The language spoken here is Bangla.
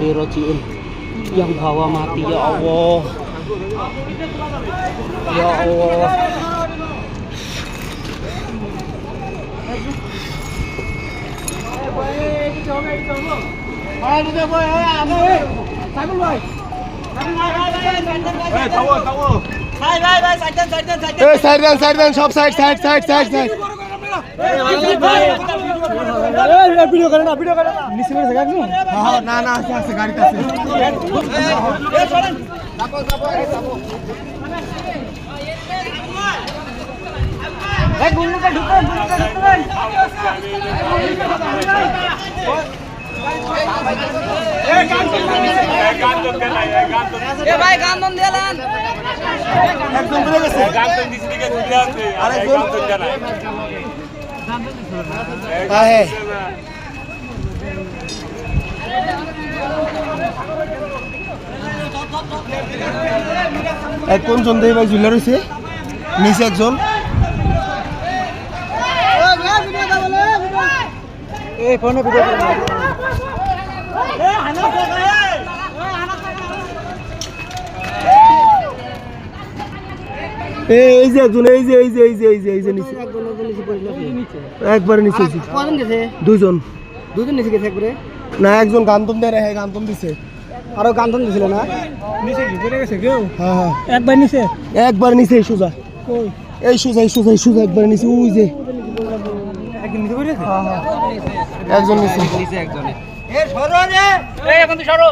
Bismillahirrahmanirrahim. Yang bawa mati ya Allah. Ya Allah. Side দেন সব সাইড ভিডিও করে না নিচে করে জায়গা একদম হ্যাঁ না আছে গাড়িতে আছে এই গুন্ডুকে ঢুকবেন ভাই গান বন্ধ দিলেন একদম ভুলে গেছে গান তো নিচে দিকে ঘুরে আছে আর গান তো জানাই হ্যাঁ এক কোনজন দেই ভাই ঝুলে রইছে নিচে একজন এই ফোনে ভিডিও এই যে একজন এই যে নিচে একবার নিচে কজন গেছে দুজন নিচে গেছে একবারে না একজন গান্তম দেয় রে গান্তম দিছে আরো গান দিছিল না নিচে কি পড়ে গেছে কেউ হ্যাঁ একবার নিচে সোজা কই এই সোজা একবার নিচে ওই যে একদিন নিচে পড়ে গেছে একজন নিচে একজনে এ সরো রে এই এখন তো সরো